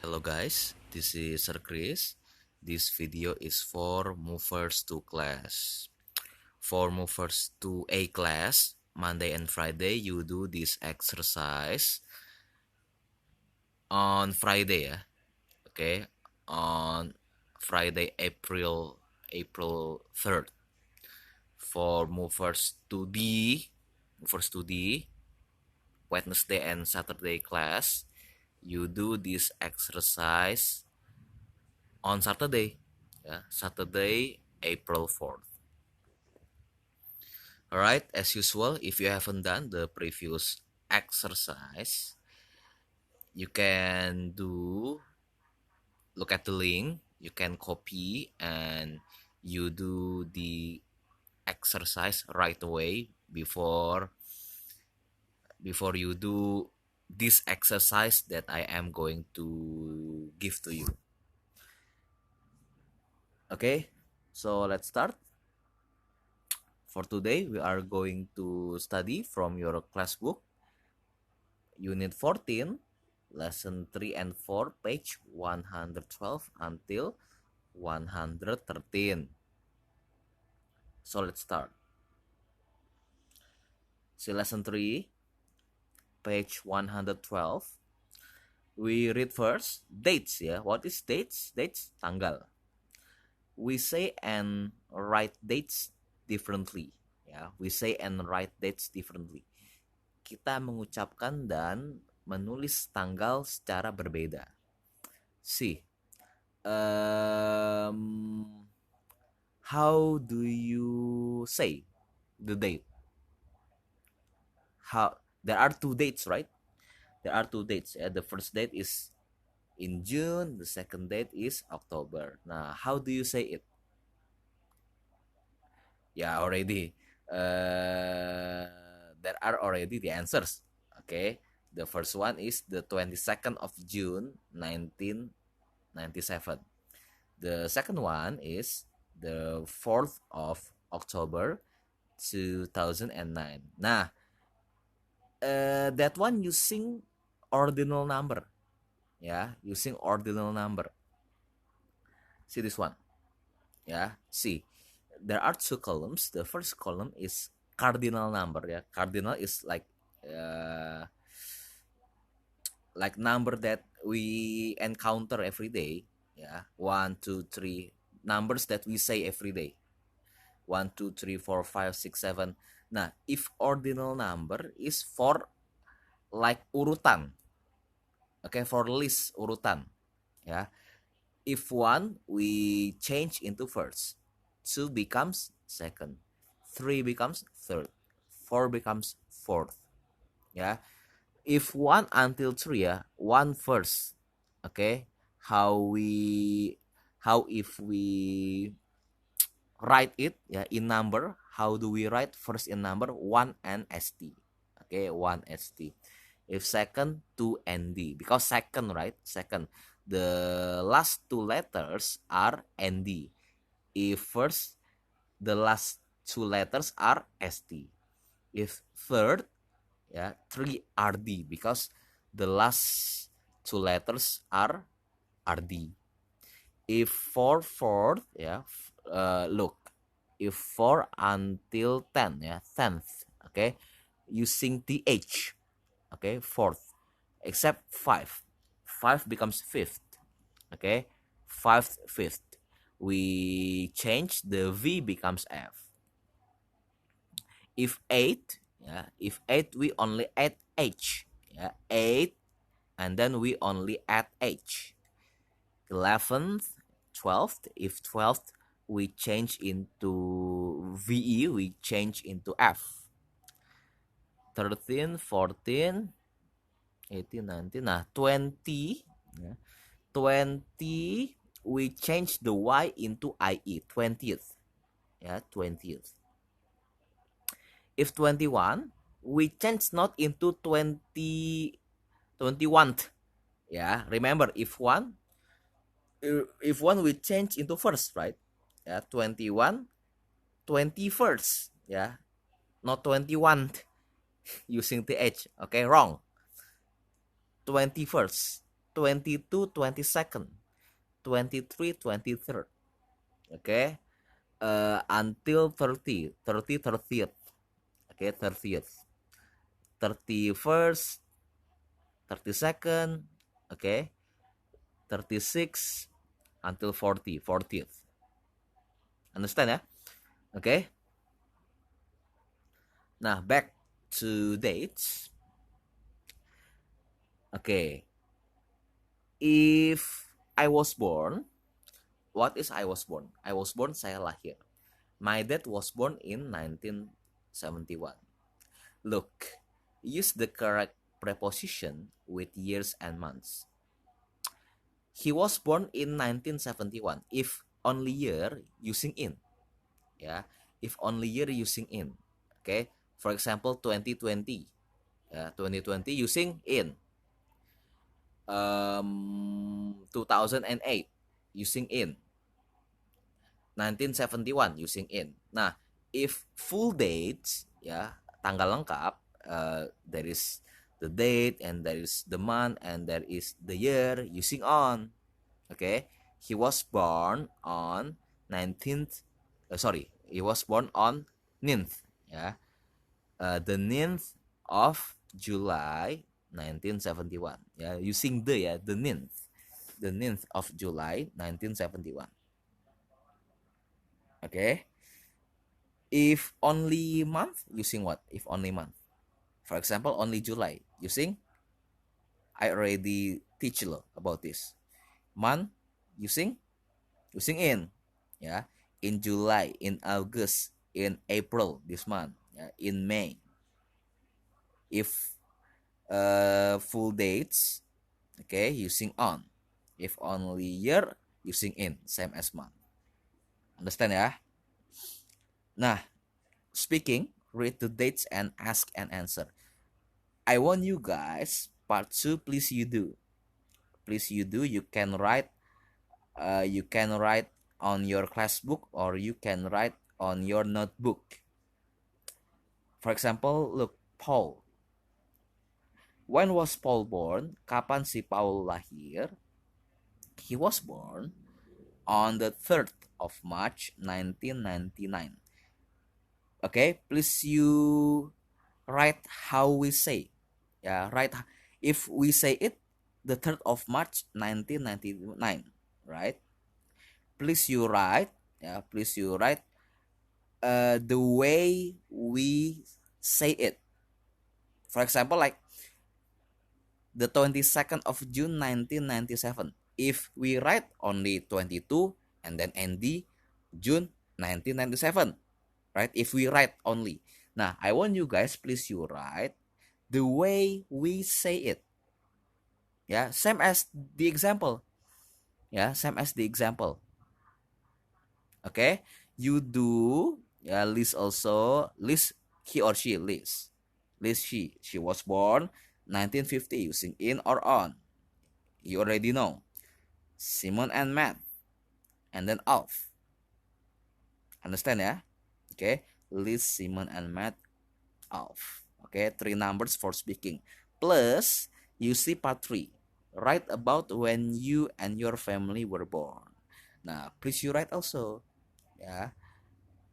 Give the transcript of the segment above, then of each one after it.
Hello guys, this is Sir Chris. This video is for movers to class. For movers to A class, Monday and Friday you do this exercise on Friday ya. Okay, on Friday April 3rd. For movers to D, Wednesday and Saturday class, you do this exercise on Saturday, Saturday, April 4th. Alright, as usual, if you haven't done the previous exercise, you can look at the link, you can copy, and you do the exercise right away before you do this exercise that I am going to give to you. Okay, so let's start. For today, we are going to study from your class book, Unit 14, Lesson 3 and 4, page 112 until 113. So let's start. See Lesson 3, page 112. We read first dates ya. What is dates? Dates, tanggal. We say and write dates differently. Ya, we say and write dates differently. Kita mengucapkan dan menulis tanggal secara berbeda. See, how do you say the date? How there are two dates, right? There are two dates. The first date is in June, the second date is October. Nah, how do you say it? Yeah, already. There are already the answers. Okay, the first one is the 22nd of June 1997. The second one is the 4th of October 2009. Nah, that one using ordinal number. Yeah, using ordinal number. See this one. Yeah, see. There are two columns. The first column is cardinal number. Yeah, cardinal is like number that we encounter every day. Yeah, 1, 2, 3 numbers that we say every day. 1, 2, 3, 4, 5, 6, 7. Nah, if ordinal number is for like urutan. Okay, for list urutan. Yeah. If 1 we change into first. 2 becomes second. 3 becomes third. 4 becomes fourth. Yeah. If 1 until 3 ya, 1 first. Okay. How if we write it ya in number, how do we write first in number? 1 and st. Okay, 1 st. If second, 2 nd, because second, right? Second, the last two letters are nd. If first, the last two letters are st. If third, 3 rd, because the last two letters are rd. If fourth, look, if 4 until 10, 10th, okay, using th, okay, fourth, except 5 becomes fifth, okay, fifth, we change the v becomes f. If 8, we only add h, 8, and then we only add h. 11th, 12th, if 12th we change into ve, we change into f. 13, 14, 18, 19, nah 20, 20 we change the y into ie, 20th, 20th. If 21, we change not into 21th, remember if one we change into first, right? 21, 21st, not 21th using th. Okay, wrong. 21st. 22 22nd, 23 23rd. Okay, until 30 30 30th. Okay, 30th, 31st, 32nd. Okay, 36 until 40th. Understand ya? Okay. Nah, back to dates. Okay. If I was born, what is I was born? I was born, saya lahir. My dad was born in 1971. Look, use the correct preposition with years and months. He was born in 1971. If only year, using in. Ya, if only year, using in. Okay, for example 2020. Ya, 2020 using in. 2008 using in. 1971 using in. Nah, if full dates, ya, tanggal lengkap, there is the date and there is the month and there is the year using on. Okay, he was born on 19th. He was born on 9th. Ya, the 9th of July 1971. Ya, using the 9th, the 9th of July 1971. Okay. If only month, using what? If only month. For example, only July, using, I already teach you about this. Month, using in. Yeah. In July, in August, in April, this month. Yeah. In May. If full dates, okay, using on. If only year, using in. Same as month. Understand ya? Nah, speaking, read the dates and ask and answer. I want you guys, part 2, please you do. Please you do. You can write on your class book or you can write on your notebook. For example, look, Paul. When was Paul born? Kapan si Paul lahir? He was born on the 3rd of March 1999. Okay, please you write how we say. Yeah, write if we say it the 3rd of March 1999, right? Please you write, the way we say it. For example, like the 22nd of June 1997. If we write only 22 and then ND June 1997, right? If we write only. Now, I want you guys, please you write the way we say it. Yeah, same as the example. Yeah, same as the example. Okay, you do. Yeah, list also. List he or she. List she. She was born 1950 using in or on. You already know. Simon and Matt. And then off. Understand ya? Okay, list Simon and Matt off. Okay, 3 numbers for speaking. Plus, you see part 3. Write about when you and your family were born. Now, please you write also. Yeah,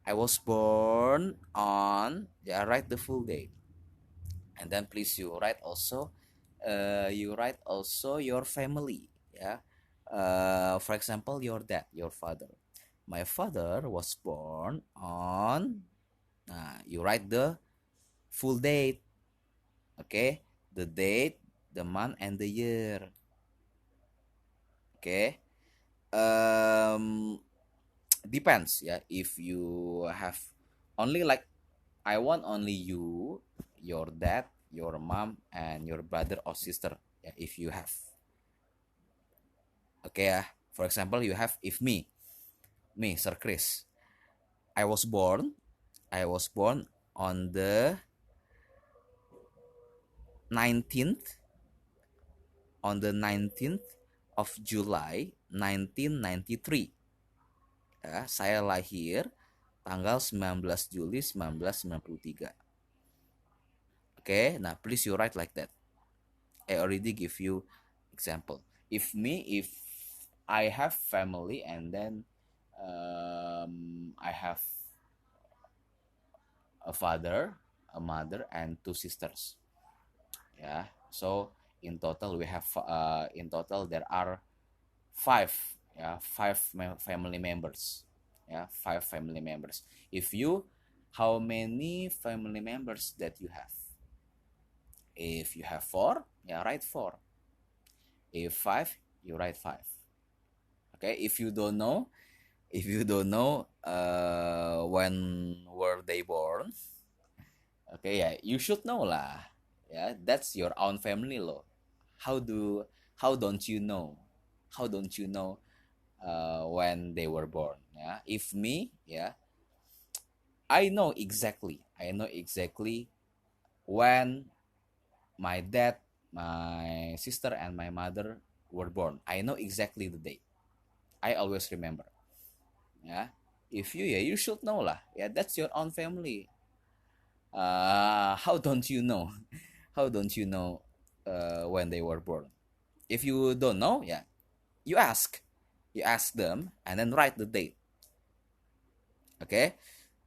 I was born on. Yeah, write the full date. And then please you write also. You write also your family. Yeah. For example, your dad, your father. My father was born on. You write the full date. Okay, the date, the month, and the year. Okay. Depends ya. If you have only like I want only you, your dad, your mom, and your brother or sister. Ya, if you have. Okay ya. For example, you have if me, Sir Chris. I was born. I was born on the 19th on the 19th of July 1993. Ya, saya lahir tanggal 19 Juli 1993. Okay, now please you write like that. I already give you example. if I have family, and then I have a father, a mother, and two sisters. Yeah. So in total there are five. Yeah, family members. Yeah, five family members. If you, how many family members that you have? If you have four, yeah, write four. If five, you write five. Okay. If you don't know when were they born, okay, yeah, you should know lah. Yeah, that's your own family loh. How do how don't you know? How don't you know when they were born? Yeah, if me, yeah, I know exactly. I know exactly when my dad, my sister, and my mother were born. I know exactly the date. I always remember. Yeah, if you, yeah, you should know lah. Yeah, that's your own family. How don't you know? How don't you know when they were born? If you don't know, yeah, you ask. You ask them and then write the date. Okay.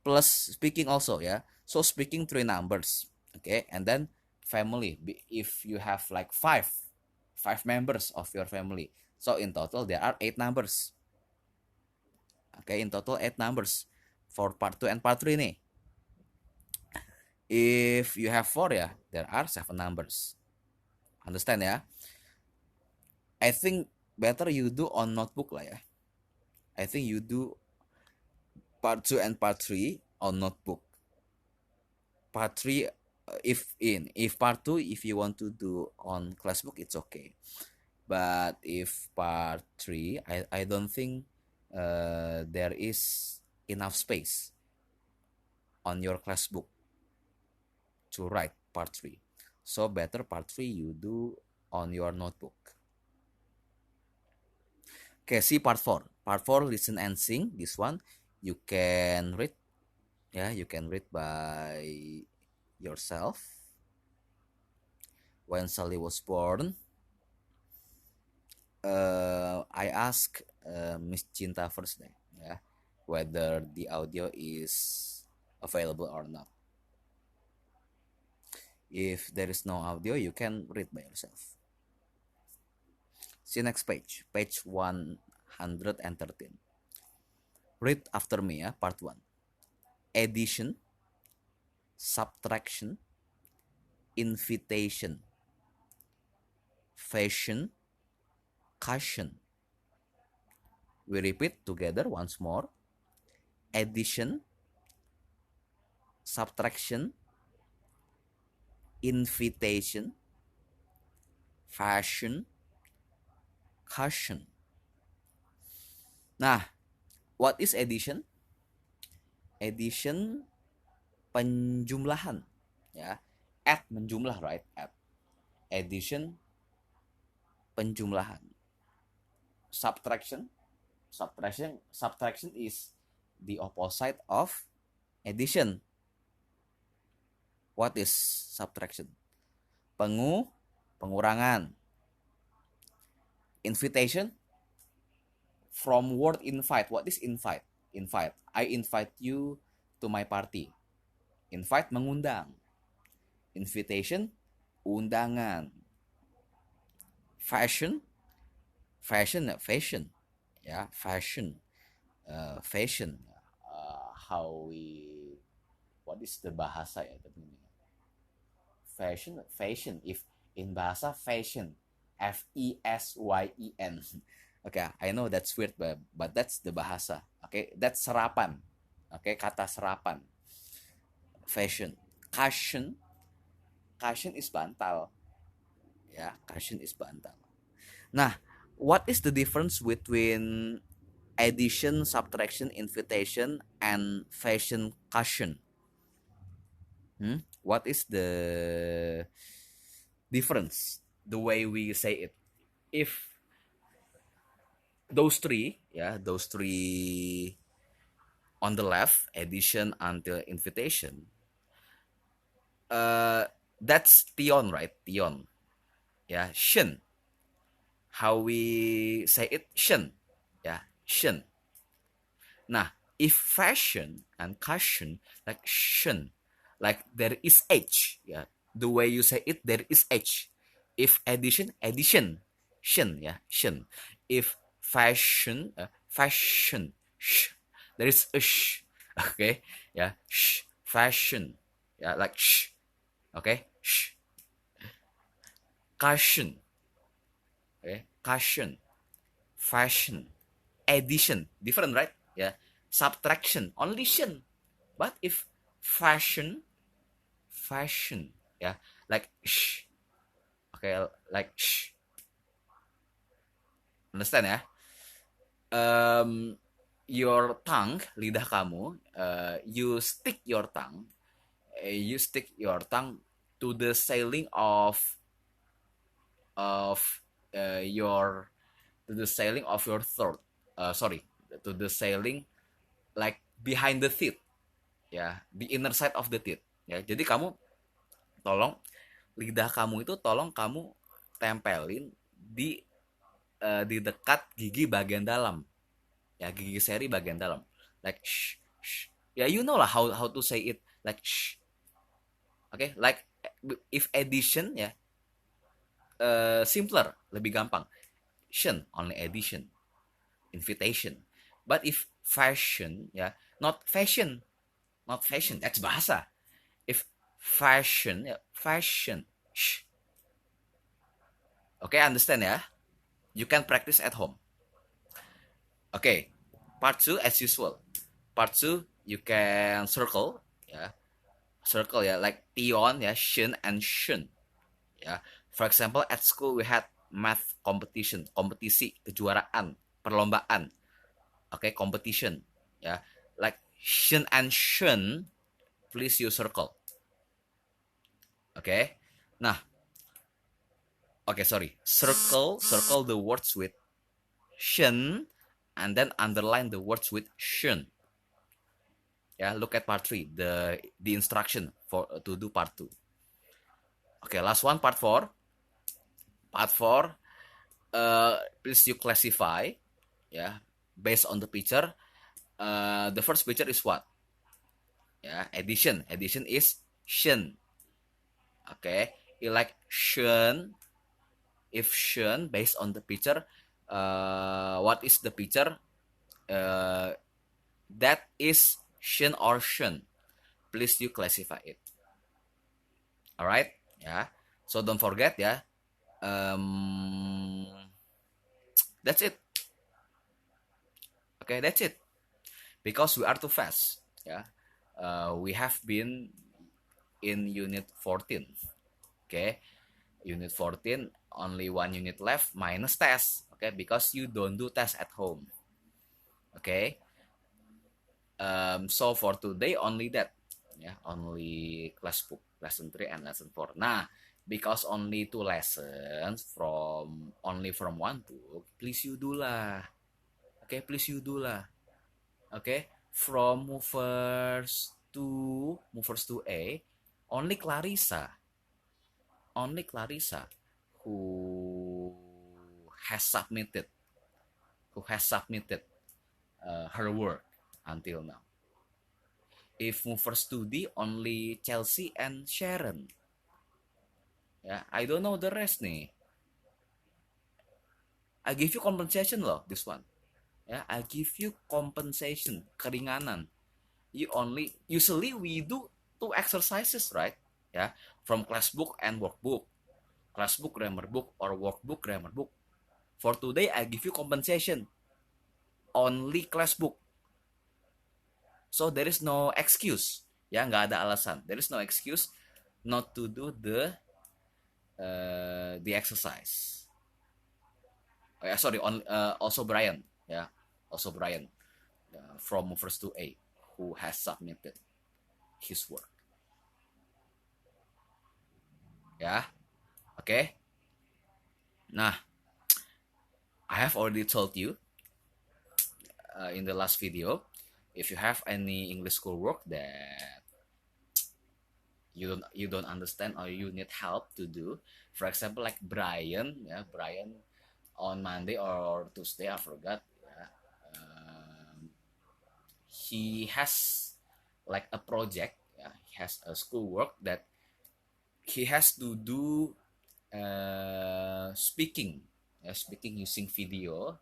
Plus speaking also, yeah. So speaking three numbers. Okay. And then family. If you have like five members of your family. So in total there are eight numbers. Okay. In total eight numbers for part 2 and part 3 nih. If you have four, yeah, there are seven numbers. Understand ya? I think better you do on notebook lah ya. I think you do part 2 and part 3 on notebook. Part 3, if part 2, if you want to do on classbook, it's okay. But if part 3, I don't think there is enough space on your classbook to write part 3. So better part 3 you do on your notebook. Okay, see part 4. Part 4, listen and sing. This one you can read. Yeah, you can read by yourself. When Sally was born, I asked Miss Cinta first, yeah, whether the audio is available or not. If there is no audio, you can read by yourself. See next page, page 113. Read after me, ya, part 1. Addition, subtraction, invitation, fashion, cushion. We repeat together once more. Addition, subtraction, invitation, fashion, cushion. Nah, what is addition? Addition, penjumlahan, ya. Add, menjumlah, right? Add. Addition, penjumlahan. Subtraction is the opposite of addition. What is subtraction? Pengurangan. Invitation, from word invite. What is invite? Invite, I invite you to my party. Invite, mengundang. Invitation, undangan. Fashion, ya, fashion. How we, what is the bahasa ya, fashion, if in bahasa fashion, FESYEN. Okay, I know that's weird, but that's the bahasa. Okay, that's serapan. Okay, kata serapan. Fashion. Cushion is bantal. Ya, cushion is bantal. Nah, what is the difference between addition, subtraction, invitation, and fashion, cushion? What is the difference? The way we say it. If those three on the left, addition until invitation, that's tion, right? Tion. Yeah, shin. How we say it? Shen. Yeah, shen. Nah, if fashion and cushion, like shun, like there is h, yeah, the way you say it, there is h. If addition, addition, shun, yeah, shun. If fashion, fashion, sh, there is a sh, okay, yeah, sh, fashion, yeah, like sh, okay, sh, cushion, okay, cushion, fashion, addition, different, right? Yeah, subtraction, only shun. But if fashion, fashion, yeah, like sh, okay, like sh, understand ya? Um, your tongue, lidah kamu, you stick your tongue to the ceiling of your to the ceiling of your throat. Sorry, to the ceiling like behind the teeth, ya, the inner side of the teeth. Ya, jadi kamu tolong lidah kamu itu tolong kamu tempelin di dekat gigi bagian dalam, ya, gigi seri bagian dalam, like shh, shh. Ya, you know lah how to say it, like shh. Oke, okay? Like if addition, ya, simpler, lebih gampang. Shen, only addition, invitation. But if fashion, ya, not fashion, that's bahasa. If fashion, ya, fashion, shh. Oke, okay, understand ya? You can practice at home. Okay, part 2 as usual. Part 2 you can circle, ya. Circle, ya, like tion, ya, shin and shun, ya. For example, at school we had math competition, kompetisi, kejuaraan, perlombaan. Okay, competition, ya. Like shin and shun, please you circle. Okay. Nah, okay, sorry. Circle the words with shin and then underline the words with shun. Yeah, look at part 3, the instruction for to do part 2. Okay, last one, part 4. Part 4, please you classify, yeah, based on the picture. The first picture is what? Yeah, addition. Addition is shun. Okay, you like shun. If shun based on the picture, what is the picture? That is shun or shun. Please you classify it. Alright, yeah. So don't forget, ya. Um, that's it. Okay, that's it. Because we are too fast. Yeah, we have been in unit 14. Okay, unit 14, only one unit left minus test. Okay, because you don't do test at home. Okay, so for today only that. Yeah, only class book, lesson 3 and lesson 4. Nah, because only 2 lessons from one book, please you do lah. Okay, please you do lah. Okay, from movers to A, only Clarissa who has submitted her work until now. If movers to D, only Chelsea and Sharon. Yeah, I don't know the rest nih. I give you compensation loh, this one. Yeah, I give you compensation, keringanan. Usually we do 2 exercises, right? Yeah, from class book and workbook, class book, grammar book, or workbook, grammar book. For today, I give you compensation, only class book. So there is no excuse, ya, nggak ada alasan. There is no excuse not to do the exercise. Oh, yeah, sorry. Also Brian, yeah, also Brian, from movers to A, who has submitted his work. Ya, oke. Okay. Nah, I have already told you in the last video, if you have any English schoolwork that you don't understand or you need help to do, for example, like Brian, yeah, Brian on Monday or Tuesday, I forgot. Yeah. Um, he has like a project. Yeah, he has a schoolwork that he has to do speaking, speaking using video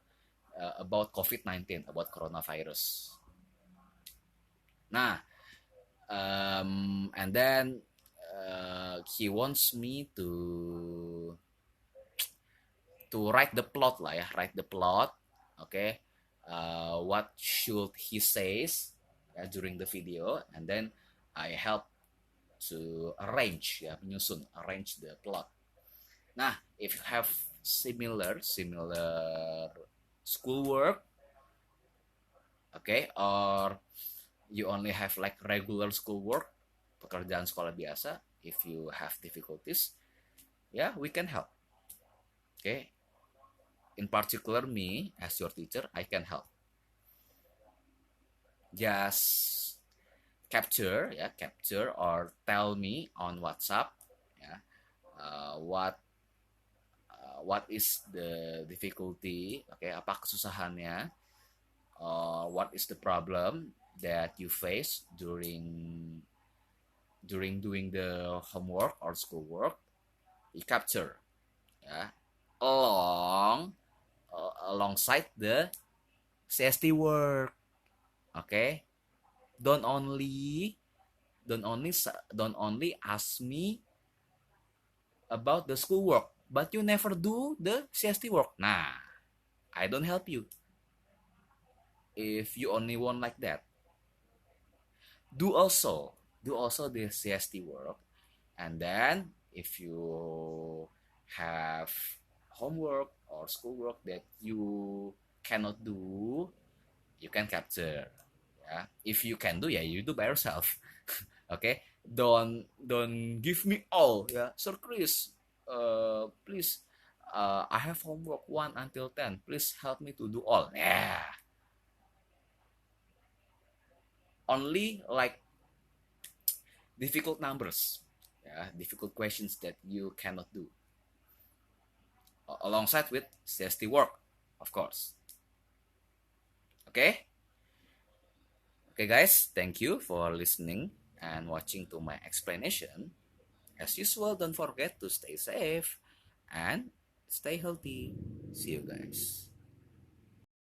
about COVID-19, about coronavirus. Nah, and then he wants me to write the plot lah ya, write the plot, okay, what should he says during the video, and then I help to arrange ya, menyusun, arrange the plot. Nah, if you have similar schoolwork, okay, or you only have like regular schoolwork, pekerjaan sekolah biasa, if you have difficulties, yeah, we can help. Okay, in particular me as your teacher, I can help. Just capture or tell me on WhatsApp, yeah, what is the difficulty, okay, apa kesusahannya, what is the problem that you face during doing the homework or schoolwork. You capture, ya, alongside the CST work. Okay, don't only don't only don't only ask me about the schoolwork, but you never do the CST work. Nah, I don't help you if you only want like that. Do also the CST work, and then if you have homework or schoolwork that you cannot do, you can capture. Yeah, if you can do, yeah, you do by yourself. Okay, don't give me all. Yeah, Sir Chris, please, I have homework 1 until 10, please help me to do all. Yeah, only like difficult numbers, yeah, difficult questions that you cannot do, alongside with CST work, of course. Okay, okay, guys, thank you for listening and watching to my explanation. As usual, don't forget to stay safe and stay healthy. See you guys.